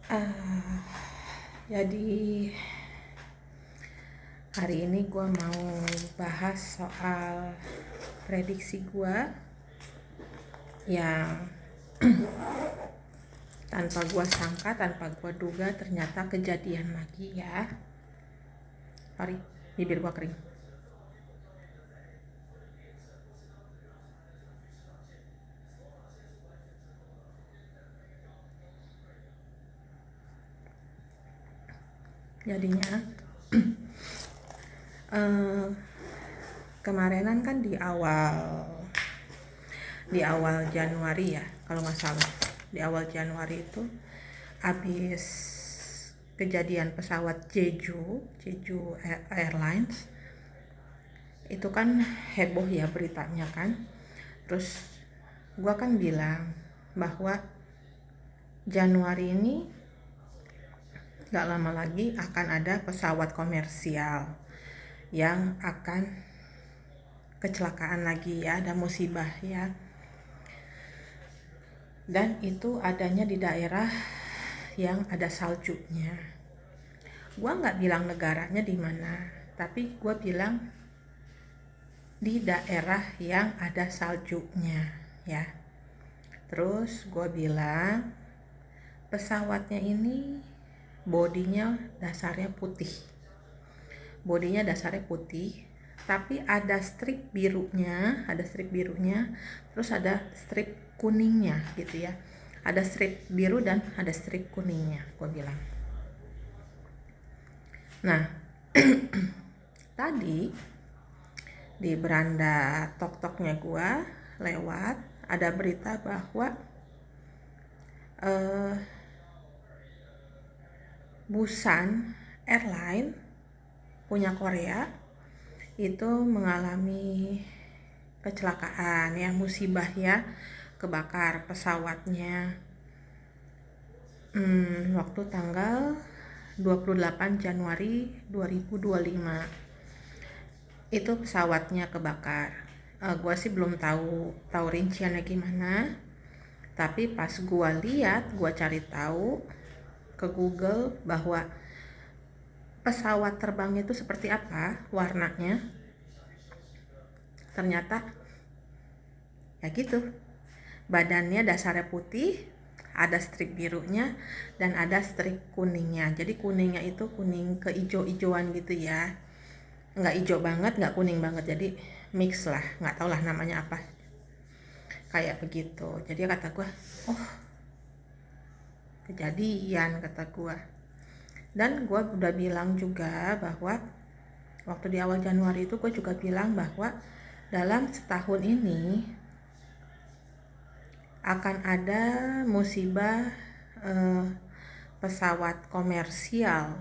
Ah, jadi hari ini gue mau bahas soal prediksi gue yang tanpa gue sangka, tanpa gue duga ternyata kejadian lagi ya. Sorry, bibir gue kering. Jadinya kemarinan kan di awal Januari ya, kalau nggak salah di awal Januari itu habis kejadian pesawat Jeju Airlines itu kan heboh ya beritanya kan. Terus gua kan bilang bahwa Januari ini gak lama lagi akan ada pesawat komersial yang akan kecelakaan lagi ya, ada musibah ya. Dan itu adanya di daerah yang ada saljunya. Gua nggak bilang negaranya di mana, tapi gua bilang di daerah yang ada saljunya ya. Terus gua bilang pesawatnya ini bodinya dasarnya putih. Tapi ada strip birunya, terus ada strip kuningnya gitu ya. Ada strip biru dan ada strip kuningnya, gue bilang. Nah, tadi di beranda tok-toknya gue lewat ada berita bahwa Busan Airline punya Korea itu mengalami kecelakaan ya, musibah ya, kebakar pesawatnya waktu tanggal 28 Januari 2025 itu pesawatnya kebakar. Gue sih belum tahu rinciannya gimana, tapi pas gue lihat, gue cari tahu ke Google bahwa pesawat terbangnya itu seperti apa warnanya, ternyata ya gitu, badannya dasarnya putih, ada strip birunya dan ada strip kuningnya. Jadi kuningnya itu kuning keijo-ijoan gitu ya, nggak hijau banget, nggak kuning banget, jadi mix lah, nggak tau lah namanya apa, kayak begitu. Jadi kata gue, oh kejadian, kata gue. Dan gue udah bilang juga bahwa waktu di awal Januari itu gue juga bilang bahwa dalam setahun ini akan ada musibah pesawat komersial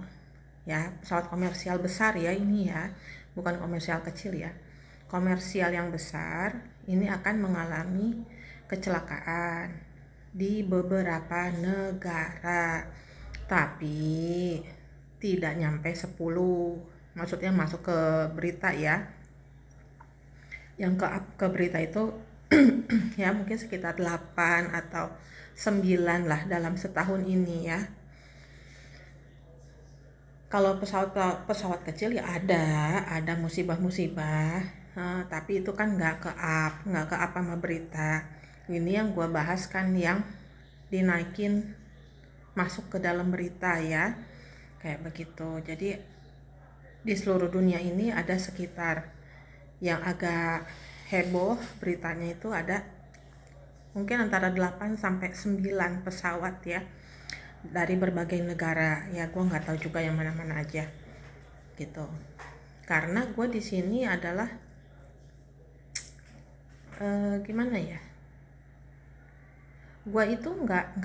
ya, pesawat komersial besar ya ini ya, bukan komersial kecil ya, komersial yang besar ini akan mengalami kecelakaan di beberapa negara, tapi tidak nyampe 10, maksudnya masuk ke berita ya, yang ke berita itu ya mungkin sekitar 8 atau 9 lah dalam setahun ini ya. Kalau pesawat kecil ya ada musibah-musibah, tapi itu kan nggak ke up sama berita. Ini yang gue bahas kan yang dinaikin masuk ke dalam berita ya, kayak begitu. Jadi di seluruh dunia ini ada sekitar, yang agak heboh beritanya itu ada mungkin antara 8 sampai 9 pesawat ya, dari berbagai negara ya. Gue nggak tahu juga yang mana-mana aja gitu, karena gue di sini adalah gimana ya, gue itu nggak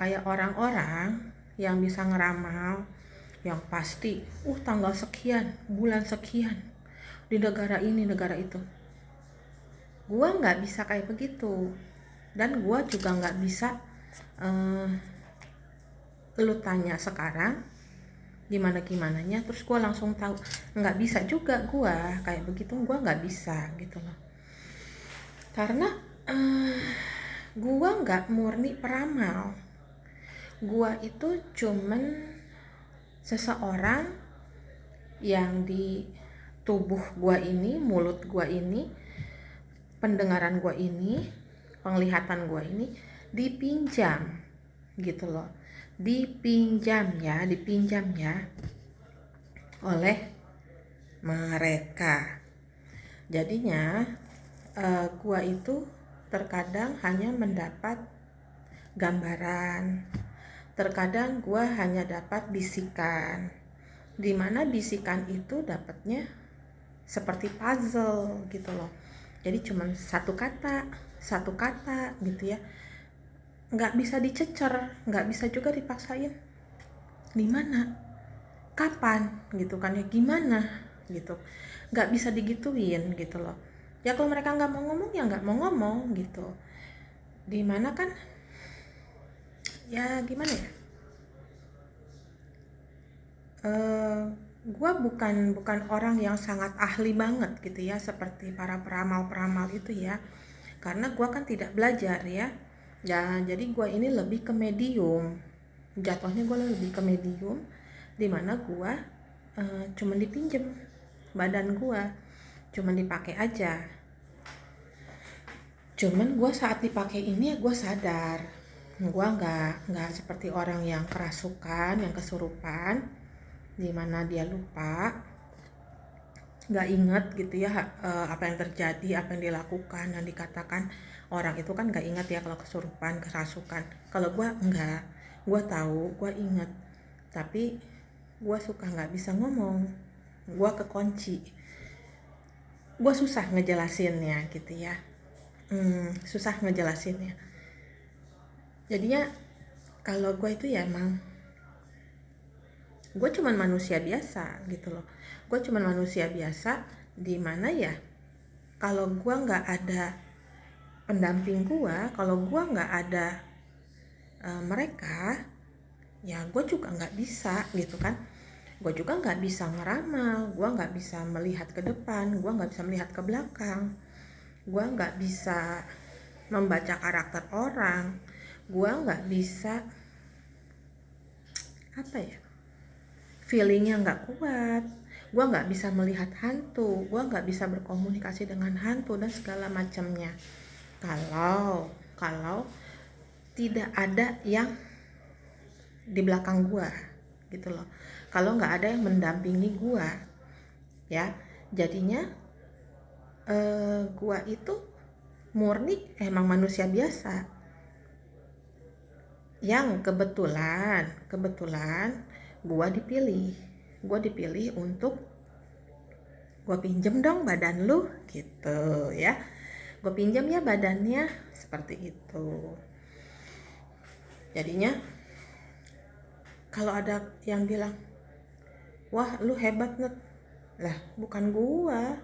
kayak orang-orang yang bisa ngeramal yang pasti tanggal sekian bulan sekian di negara ini negara itu. Gue nggak bisa kayak begitu, dan gue juga nggak bisa lu tanya sekarang gimananya terus gue langsung tahu, nggak bisa juga gue kayak begitu, gue nggak bisa gitu loh, karena gue nggak murni peramal, Gua itu cuman seseorang yang di tubuh gua ini, mulut gua ini, pendengaran gua ini, penglihatan gua ini dipinjam gitu loh. Dipinjam ya oleh mereka. Jadinya gua itu terkadang hanya mendapat gambaran, terkadang gua hanya dapat bisikan, dimana bisikan itu dapatnya seperti puzzle gitu loh. Jadi cuma satu kata gitu ya, nggak bisa dicecer, nggak bisa juga dipaksain di mana, kapan gitu kan ya, gimana gitu, nggak bisa digituin gitu loh. Ya kalau mereka nggak mau ngomong ya nggak mau ngomong gitu, dimana kan ya gimana ya, gue bukan orang yang sangat ahli banget gitu ya seperti para peramal itu ya, karena gue kan tidak belajar ya. Jadi gue ini lebih ke medium, jatuhnya gue lebih ke medium, dimana gue cuman dipinjem badan gue, cuman dipakai aja. Cuman gue saat dipakai ini ya gue sadar, gue nggak seperti orang yang kerasukan, yang kesurupan, dimana dia lupa, nggak inget gitu ya apa yang terjadi, apa yang dilakukan, yang dikatakan. Orang itu kan nggak inget ya kalau kesurupan, kerasukan. Kalau gue enggak, gue tahu, gue inget, tapi gue suka nggak bisa ngomong, gue kekunci, gue susah ngejelasinnya gitu ya. Susah ngejelasinnya. Jadinya kalau gue itu ya emang gue cuman manusia biasa gitu loh. Gue cuman manusia biasa, di mana ya kalau gue nggak ada pendamping gue, kalau gue nggak ada mereka, ya gue juga nggak bisa gitu kan. Gue juga nggak bisa ngeramal, gue nggak bisa melihat ke depan, gue nggak bisa melihat ke belakang, gue nggak bisa membaca karakter orang, gue nggak bisa apa ya, feelingnya nggak kuat, gue nggak bisa melihat hantu, gue nggak bisa berkomunikasi dengan hantu dan segala macamnya. Kalau tidak ada yang di belakang gue gitu loh, kalau nggak ada yang mendampingi gue ya, jadinya gue itu murni emang manusia biasa yang kebetulan gue dipilih untuk gue pinjem dong badan lu gitu ya, gue pinjam ya badannya, seperti itu. Jadinya kalau ada yang bilang, wah lu hebat Net, lah bukan gua.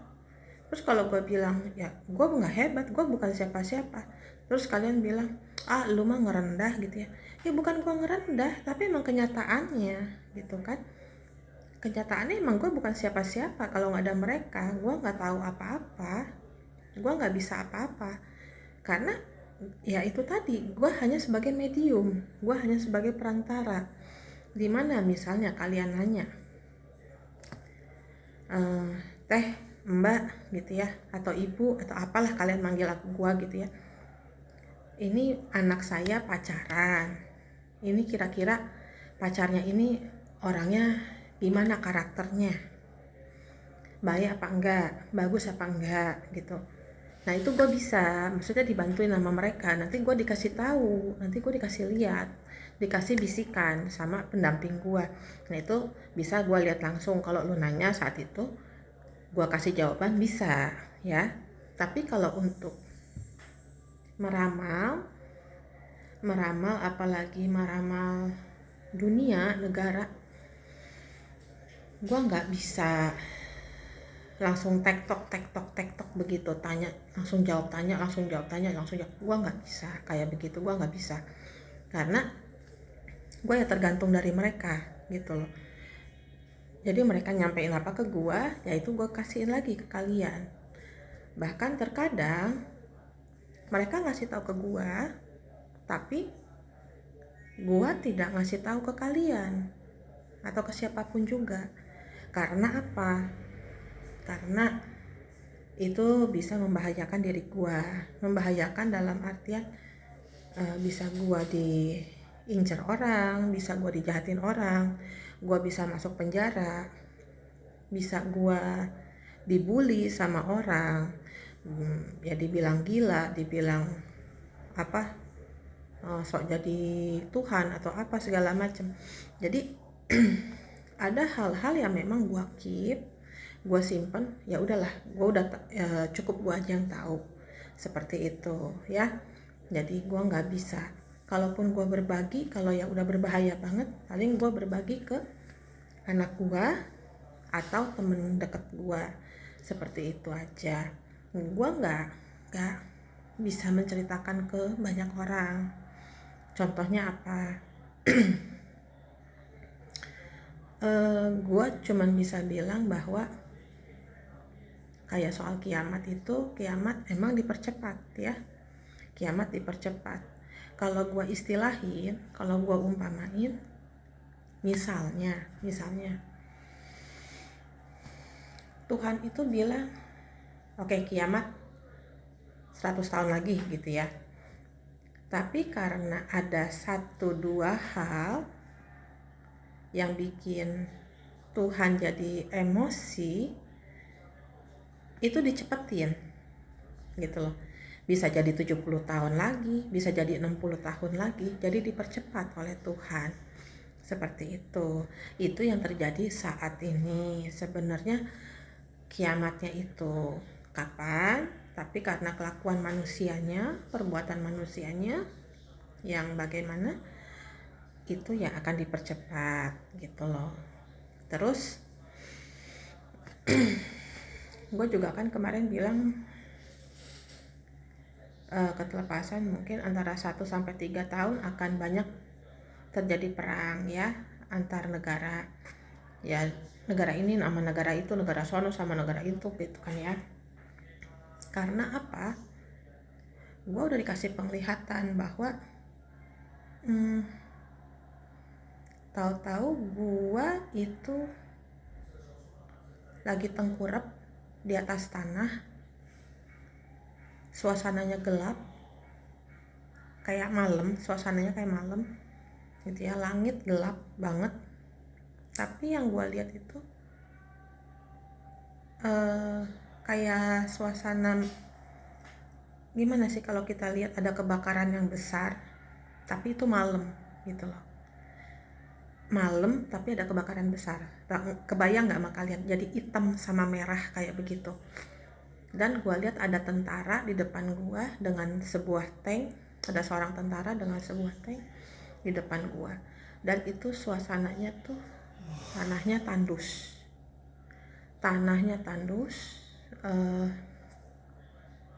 Terus kalau gue bilang ya gue nggak hebat, gue bukan siapa-siapa, terus kalian bilang ah lu mah ngerendah gitu ya, ya bukan gue ngerendah, tapi emang kenyataannya gitu kan. Kenyataannya emang gue bukan siapa-siapa, kalau nggak ada mereka gue nggak tahu apa-apa, gue nggak bisa apa-apa, karena ya itu tadi, gue hanya sebagai medium, gue hanya sebagai perantara. Dimana misalnya kalian nanya, teh, mbak gitu ya, atau ibu atau apalah kalian manggil aku gua gitu ya, ini anak saya pacaran, ini kira-kira pacarnya ini orangnya gimana, karakternya baik apa enggak, bagus apa enggak gitu. Nah itu gue bisa, maksudnya dibantuin sama mereka, nanti gue dikasih tahu, nanti gue dikasih lihat, dikasih bisikan sama pendamping gue. Nah itu bisa gue lihat langsung. Kalau lu nanya saat itu gue kasih jawaban bisa ya. Tapi kalau untuk meramal apalagi meramal dunia, negara, gue nggak bisa langsung tektok begitu, tanya langsung jawab, tanya langsung jawab, gue nggak bisa kayak begitu, gue nggak bisa, karena gue ya tergantung dari mereka gitu loh. Jadi mereka nyampein apa ke gue, ya itu gue kasihin lagi ke kalian. Bahkan terkadang mereka ngasih tahu ke gue, tapi gue tidak ngasih tahu ke kalian atau ke siapapun juga. Karena apa? Karena itu bisa membahayakan diri gue. Membahayakan dalam artian bisa gue diincar orang, bisa gue dijahatin orang, gue bisa masuk penjara, bisa gue dibully sama orang, ya dibilang gila, dibilang apa, sok jadi Tuhan atau apa segala macam. Jadi ada hal-hal yang memang gue keep, gue simpen, ya udahlah, gue udah cukup gue aja yang tahu, seperti itu ya. Jadi gue nggak bisa, kalaupun gue berbagi, kalau yang udah berbahaya banget, paling gue berbagi ke anak gue atau temen deket gue, seperti itu aja. Gue nggak bisa menceritakan ke banyak orang. Contohnya apa? Gue cuman bisa bilang bahwa kayak soal kiamat itu, kiamat emang dipercepat ya, kiamat dipercepat. Kalau gue istilahin, kalau gue umpamain, misalnya Tuhan itu bilang, oke, kiamat 100 tahun lagi gitu ya. Tapi karena ada 1-2 hal yang bikin Tuhan jadi emosi, itu dicepetin gitu loh. Bisa jadi 70 tahun lagi, bisa jadi 60 tahun lagi, jadi dipercepat oleh Tuhan. Seperti itu. Itu yang terjadi saat ini. Sebenarnya kiamatnya itu kapan? Tapi karena kelakuan manusianya, perbuatan manusianya yang bagaimana, itu yang akan dipercepat gitu loh. Terus gue juga kan kemarin bilang ketelepasan mungkin antara 1-3 tahun akan banyak terjadi perang ya, antar negara ya, negara ini sama negara itu, negara sono sama negara itu gitu kan ya. Karena apa? Gue udah dikasih penglihatan bahwa tahu-tahu gue itu lagi tengkurap di atas tanah, suasananya gelap, kayak malam, suasananya kayak malam gitu ya, langit gelap banget. Tapi yang gue lihat itu kayak suasana gimana sih kalau kita lihat ada kebakaran yang besar, tapi itu malam gitu loh. Malam tapi ada kebakaran besar. Kebayang nggak sama kalian? Jadi hitam sama merah kayak begitu. Dan gue lihat ada tentara di depan gue dengan sebuah tank, ada seorang tentara dengan sebuah tank di depan gue. Dan itu suasananya tuh tanahnya tandus,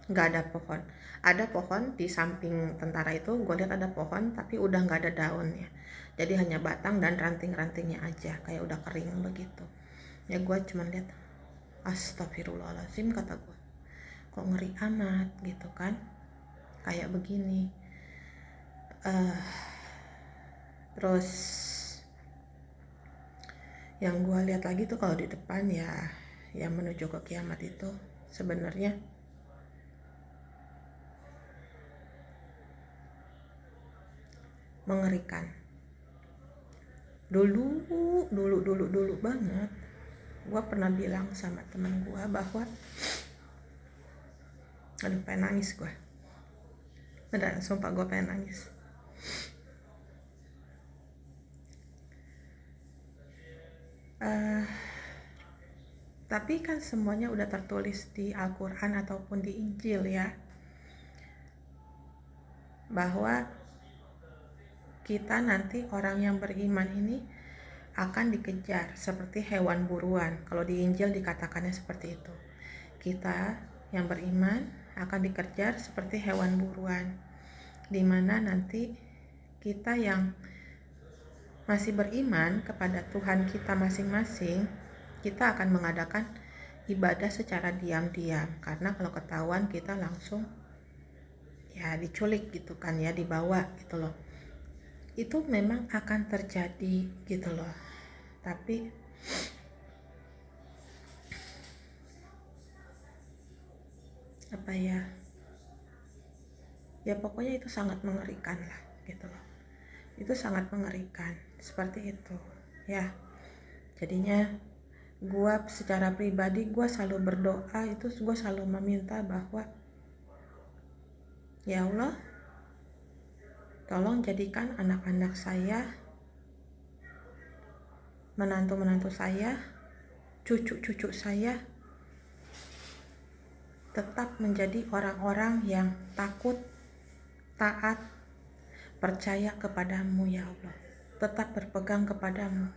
nggak ada pohon. Ada pohon di samping tentara itu, gue lihat ada pohon tapi udah nggak ada daunnya, jadi hanya batang dan ranting-rantingnya aja, kayak udah kering begitu ya. Gue cuma lihat, astagfirullahaladzim, kata gue, kok ngeri amat gitu kan, kayak begini. Terus yang gue lihat lagi tuh kalau di depan ya, yang menuju ke kiamat itu sebenarnya mengerikan. Dulu banget gue pernah bilang sama temen gue bahwa, aduh pengen nangis gue, beneran sumpah gue pengen nangis. Tapi kan semuanya udah tertulis di Al-Quran ataupun di Injil ya, bahwa kita nanti orang yang beriman ini akan dikejar seperti hewan buruan. Kalau di Injil dikatakannya seperti itu. Kita yang beriman akan dikejar seperti hewan buruan, dimana nanti kita yang masih beriman kepada Tuhan kita masing-masing, kita akan mengadakan ibadah secara diam-diam. Karena kalau ketahuan kita langsung ya diculik gitu kan ya, dibawa gitu loh. itu memang akan terjadi gitu loh. Tapi apa ya, ya pokoknya itu sangat mengerikan lah gitu loh. Itu sangat mengerikan seperti itu ya. Jadinya gue secara pribadi gue selalu berdoa, itu gue selalu meminta bahwa ya Allah, tolong jadikan anak-anak saya, menantu-menantu saya, cucu-cucu saya tetap menjadi orang-orang yang takut, taat, percaya kepadamu ya Allah. Tetap berpegang kepadamu.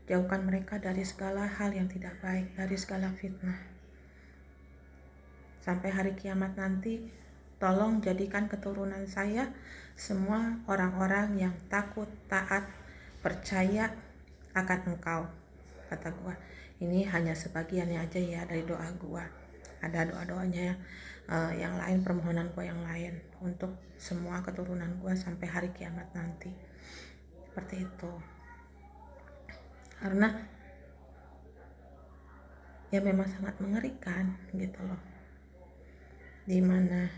Jauhkan mereka dari segala hal yang tidak baik, dari segala fitnah. Sampai hari kiamat nanti, tolong jadikan keturunan saya semua orang-orang yang takut, taat, percaya akan Engkau. Kata gua, ini hanya sebagiannya aja ya dari doa gua. Ada doa-doanya yang lain, permohonan gua yang lain untuk semua keturunan gua sampai hari kiamat nanti. Seperti itu. Karena ya memang sangat mengerikan gitu loh. Dimana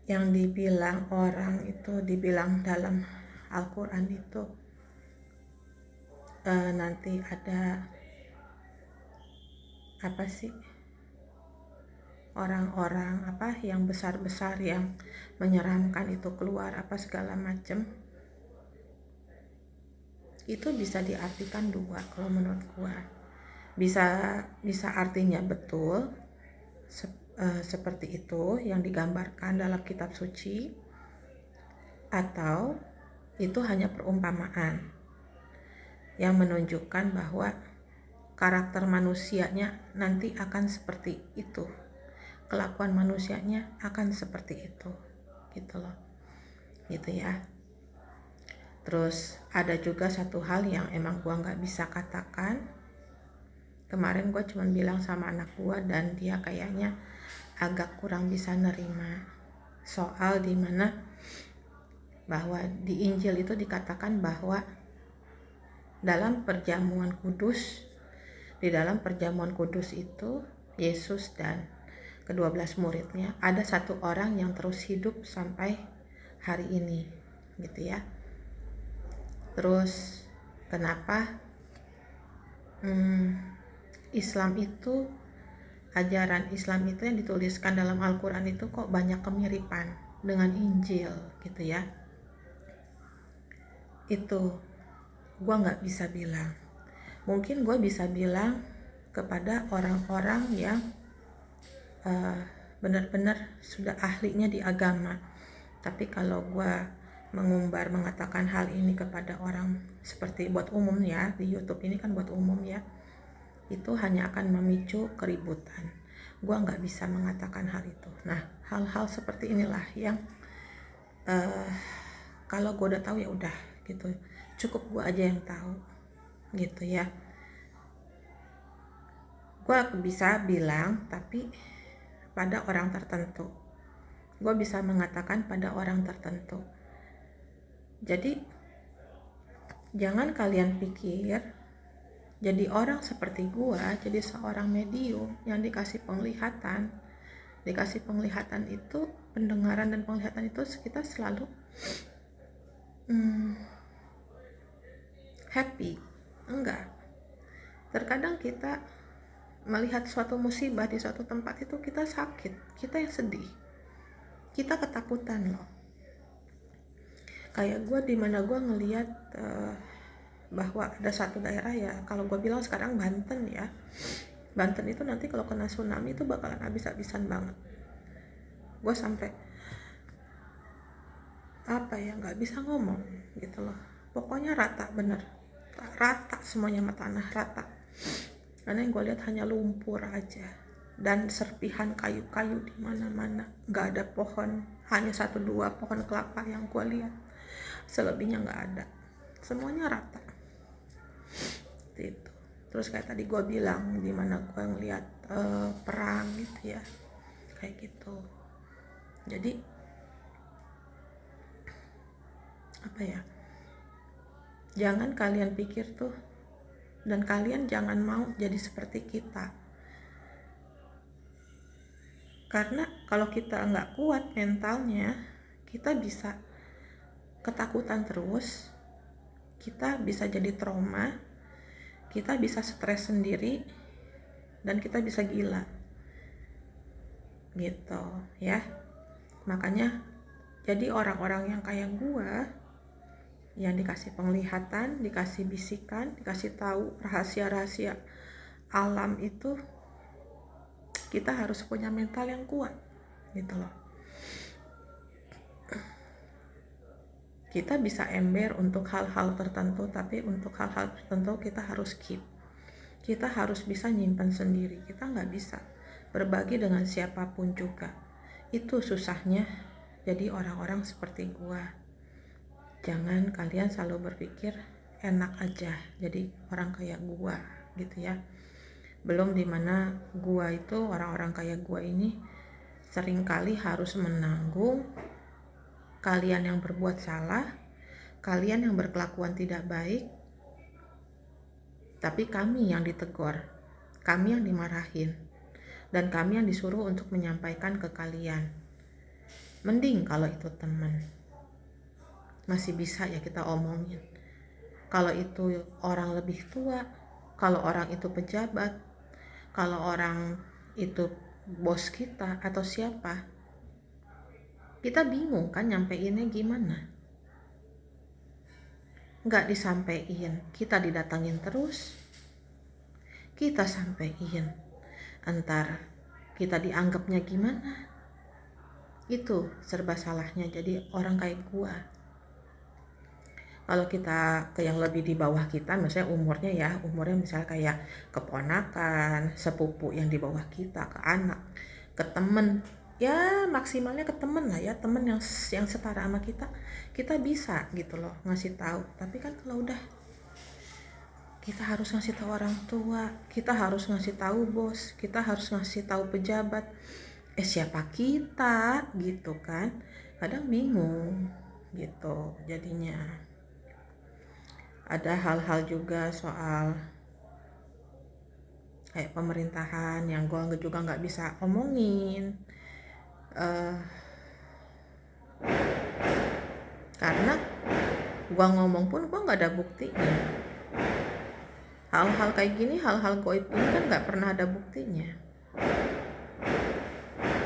yang dibilang orang itu, dibilang dalam Al-Quran itu nanti ada apa sih, orang-orang apa yang besar-besar yang menyeramkan itu keluar apa segala macem. Itu bisa diartikan dua kalau menurut gua. Bisa artinya betul seperti itu yang digambarkan dalam kitab suci, atau itu hanya perumpamaan yang menunjukkan bahwa karakter manusianya nanti akan seperti itu, kelakuan manusianya akan seperti itu gitu loh, gitu ya. Terus ada juga satu hal yang emang gua nggak bisa katakan. Kemarin gua cuma bilang sama anak gua dan dia kayaknya agak kurang bisa nerima soal dimana bahwa di Injil itu dikatakan bahwa dalam perjamuan kudus, di dalam perjamuan kudus itu Yesus dan ke-12 muridnya ada satu orang yang terus hidup sampai hari ini gitu ya. Terus kenapa Islam itu, ajaran Islam itu yang dituliskan dalam Al-Quran itu kok banyak kemiripan dengan Injil gitu ya. Itu gue gak bisa bilang. Mungkin gue bisa bilang kepada orang-orang yang benar-benar sudah ahlinya di agama. Tapi kalau gue mengatakan hal ini kepada orang seperti buat umum ya, di YouTube ini kan buat umum ya, itu hanya akan memicu keributan. Gue nggak bisa mengatakan hal itu. Nah, hal-hal seperti inilah yang kalau gue udah tahu ya udah gitu, cukup gue aja yang tahu gitu ya. Gue bisa bilang tapi pada orang tertentu. Gue bisa mengatakan pada orang tertentu. Jadi jangan kalian pikir jadi orang seperti gua, jadi seorang medium yang dikasih penglihatan itu, pendengaran dan penglihatan itu kita selalu happy. Enggak. Terkadang kita melihat suatu musibah di suatu tempat itu kita sakit, kita yang sedih, kita ketakutan loh. Kayak gue dimana gue ngelihat bahwa ada satu daerah ya, kalau gue bilang sekarang Banten ya, Banten itu nanti kalau kena tsunami itu bakalan habis-habisan banget. Gue sampai apa ya, nggak bisa ngomong gitu loh. Pokoknya rata bener, rata semuanya sama tanah rata. Karena yang gue lihat hanya lumpur aja dan serpihan kayu-kayu di mana-mana. Nggak ada pohon, hanya 1-2 pohon kelapa yang gue lihat. Selebihnya nggak ada, semuanya rata gitu. Terus kayak tadi gue bilang dimana gue ngeliat perang gitu ya, kayak gitu. Jadi apa ya, jangan kalian pikir tuh, dan kalian jangan mau jadi seperti kita. Karena kalau kita nggak kuat mentalnya, kita bisa ketakutan terus, kita bisa jadi trauma, kita bisa stres sendiri, dan kita bisa gila gitu ya. Makanya jadi orang-orang yang kayak gua, yang dikasih penglihatan, dikasih bisikan, dikasih tahu rahasia-rahasia alam itu, kita harus punya mental yang kuat gitu loh. Kita bisa ember untuk hal-hal tertentu, tapi untuk hal-hal tertentu kita harus keep. Kita harus bisa nyimpan sendiri, kita nggak bisa berbagi dengan siapapun juga. Itu susahnya jadi orang-orang seperti gua. Jangan kalian selalu berpikir enak aja jadi orang kayak gua gitu ya. Belum dimana gua itu, orang-orang kayak gua ini seringkali harus menanggung kalian yang berbuat salah, kalian yang berkelakuan tidak baik, tapi kami yang ditegur, kami yang dimarahin, dan kami yang disuruh untuk menyampaikan ke kalian. Mending kalau itu teman, masih bisa ya kita omongin. Kalau itu orang lebih tua, kalau orang itu pejabat, kalau orang itu bos kita atau siapa, kita bingung kan nyampeinnya gimana. Nggak disampein, kita didatangin terus, kita sampein, entar kita dianggapnya gimana. Itu serba salahnya jadi orang kayak gua. Kalau kita ke yang lebih di bawah kita, misalnya umurnya misalnya kayak keponakan, sepupu yang di bawah kita, ke anak, ke temen, ya maksimalnya ke temen lah ya, temen yang setara sama kita bisa gitu loh ngasih tahu. Tapi kan kalau udah, kita harus ngasih tahu orang tua, kita harus ngasih tahu bos, kita harus ngasih tahu pejabat, siapa kita gitu kan. Kadang bingung gitu jadinya. Ada hal-hal juga soal kayak pemerintahan yang gue juga nggak bisa omongin, karena gue ngomong pun gue nggak ada buktinya. Hal-hal kayak gini, hal-hal goib ini kan nggak pernah ada buktinya,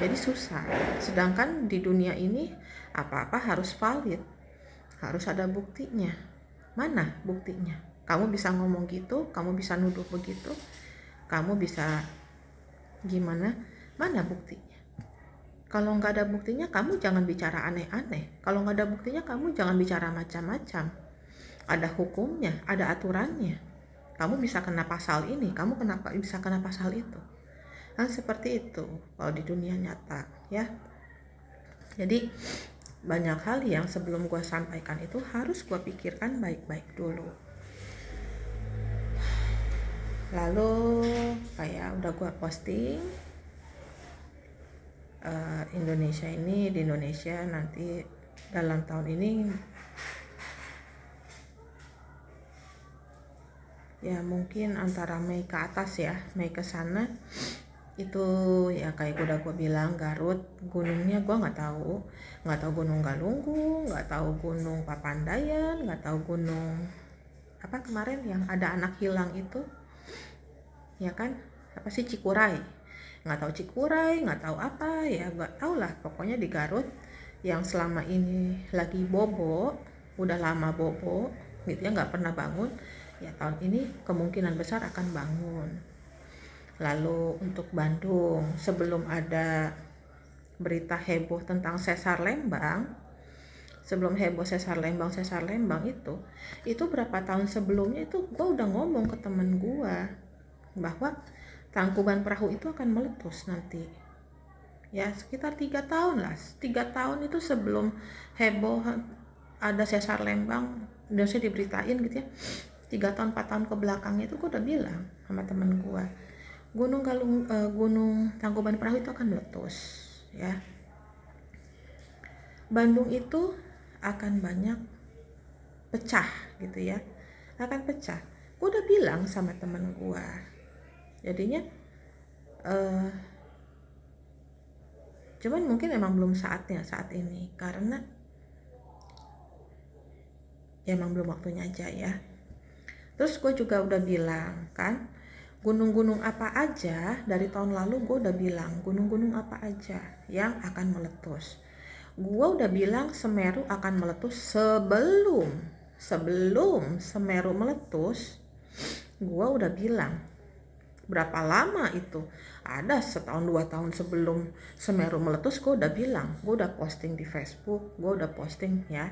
jadi susah. Sedangkan di dunia ini apa-apa harus valid, harus ada buktinya. Mana buktinya? Kamu bisa ngomong gitu, kamu bisa nuduh begitu, kamu bisa gimana? Mana buktinya? Kalau nggak ada buktinya, kamu jangan bicara aneh-aneh. Kalau nggak ada buktinya, kamu jangan bicara macam-macam. Ada hukumnya, ada aturannya. Kamu bisa kena pasal ini, kamu kenapa bisa kena pasal itu? Kan seperti itu kalau di dunia nyata ya. Jadi banyak hal yang sebelum gue sampaikan itu harus gue pikirkan baik-baik dulu. Lalu kayak udah gue posting, Indonesia ini, di Indonesia nanti dalam tahun ini ya mungkin antara Mei ke atas ya, Mei ke sana itu ya kayak udah gue bilang, Garut gunungnya gue nggak tahu Gunung Galunggung, nggak tahu Gunung Papandayan, nggak tahu gunung apa kemarin yang ada anak hilang itu ya kan, apa sih, Cikuray, nggak tahu Cikuray, nggak tahu apa ya, nggak tahu lah pokoknya di Garut yang selama ini lagi bobo, udah lama bobo gitu ya, nggak pernah bangun ya, tahun ini kemungkinan besar akan bangun. Lalu untuk Bandung, sebelum ada berita heboh tentang sesar Lembang, sebelum heboh sesar Lembang itu berapa tahun sebelumnya itu gue udah ngomong ke temen gue bahwa Tangkuban Perahu itu akan meletus nanti. Ya sekitar 3 tahun lah, 3 tahun itu sebelum heboh ada sesar Lembang, udah diberitain gitu ya, 3 tahun 4 tahun ke belakangnya itu gue udah bilang sama temen gue, Gunung Tangkuban Perahu itu akan meletus ya. Bandung itu akan banyak pecah gitu ya, akan pecah. Gue udah bilang sama temen gue, jadinya cuman mungkin emang belum saatnya saat ini, karena ya emang belum waktunya aja ya. Terus gue juga udah bilang kan, gunung-gunung apa aja dari tahun lalu gue udah bilang gunung-gunung apa aja yang akan meletus. Gue udah bilang Semeru akan meletus sebelum Semeru meletus. Gue udah bilang berapa lama itu, ada setahun 2 tahun sebelum Semeru meletus gue udah bilang, gue udah posting di Facebook, gue udah posting ya,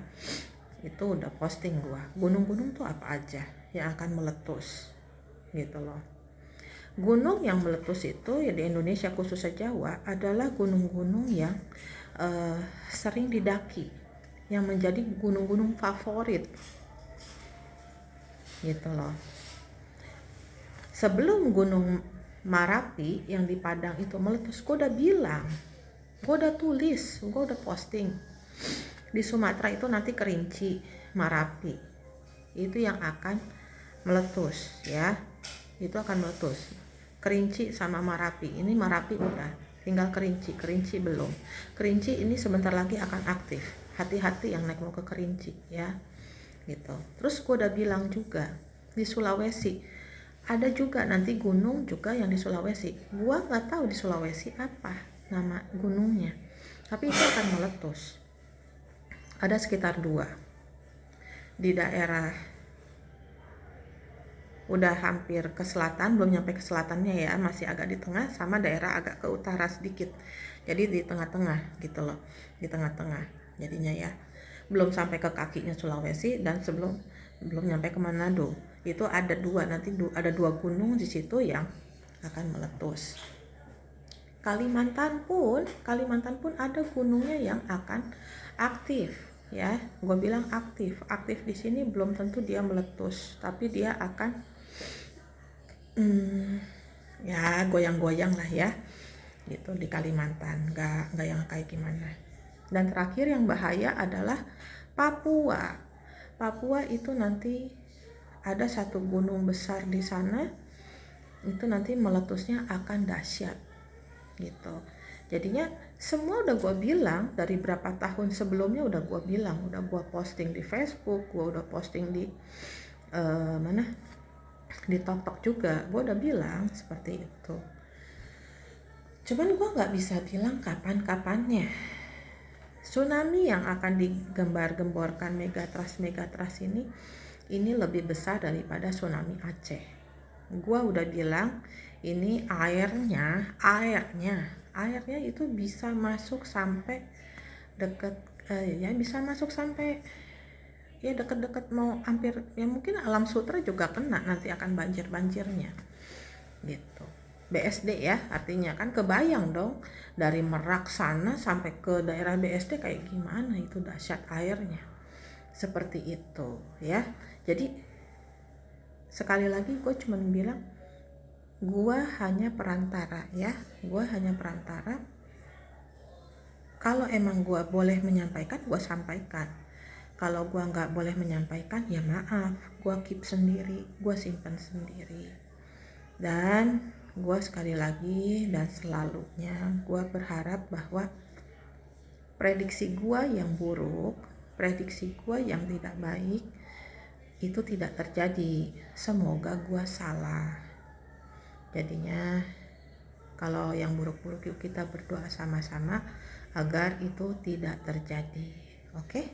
itu udah posting gue gunung-gunung tuh apa aja yang akan meletus gitu loh. Gunung yang meletus itu ya di Indonesia khususnya Jawa adalah gunung-gunung yang sering didaki, yang menjadi gunung-gunung favorit gitu loh. Sebelum Gunung Marapi yang di Padang itu meletus, gue udah bilang, gue udah tulis, gue udah posting, di Sumatera itu nanti Kerinci, Marapi itu yang akan meletus ya, itu akan meletus. Kerinci sama Marapi, ini Marapi udah, tinggal Kerinci belum. Kerinci ini sebentar lagi akan aktif, hati-hati yang naik mau ke Kerinci ya gitu. Terus gue udah bilang juga di Sulawesi ada juga nanti gunung juga yang di Sulawesi. Gua nggak tahu di Sulawesi apa nama gunungnya, tapi itu akan meletus. Ada sekitar 2 di daerah, udah hampir ke selatan, belum nyampe ke selatannya ya, masih agak di tengah, sama daerah agak ke utara sedikit. Jadi di tengah-tengah gitu loh, di tengah-tengah jadinya ya, belum sampai ke kakinya Sulawesi dan belum nyampe ke Manado. Itu ada 2 nanti, ada 2 gunung di situ yang akan meletus. Kalimantan pun ada gunungnya yang akan aktif ya. Gue bilang aktif di sini belum tentu dia meletus, tapi dia akan ya goyang-goyang lah ya gitu di Kalimantan, nggak yang kayak gimana. Dan terakhir yang bahaya adalah Papua itu nanti ada satu gunung besar di sana, itu nanti meletusnya akan dahsyat gitu. Jadinya semua udah gue bilang dari berapa tahun sebelumnya, udah gue bilang, udah gue posting di Facebook, gue udah posting di di TikTok juga, gue udah bilang seperti itu. Cuman gue nggak bisa bilang kapan-kapannya. Tsunami yang akan digembar-gemborkan megatrust ini lebih besar daripada tsunami Aceh. Gua udah bilang ini airnya itu bisa masuk sampai deket ya, bisa masuk sampai ya deket-deket, mau hampir ya, mungkin Alam Sutra juga kena nanti, akan banjirnya gitu. BSD ya, artinya kan kebayang dong dari Merak sana sampai ke daerah BSD kayak gimana itu dahsyat airnya, seperti itu ya. Jadi sekali lagi gue cuma bilang gue hanya perantara ya, gue hanya perantara. Kalau emang gue boleh menyampaikan, gue sampaikan. Kalau gue nggak boleh menyampaikan, ya maaf, gue keep sendiri, gue simpan sendiri. Dan gue sekali lagi dan selalunya gue berharap bahwa prediksi gue yang buruk, prediksi gue yang tidak baik itu tidak terjadi. Semoga gue salah. Jadinya kalau yang buruk-buruk yuk kita berdoa sama-sama agar itu tidak terjadi. Oke?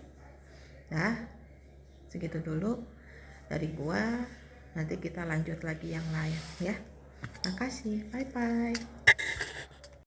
Nah, segitu dulu dari gue. Nanti kita lanjut lagi yang lain ya. Makasih, bye-bye.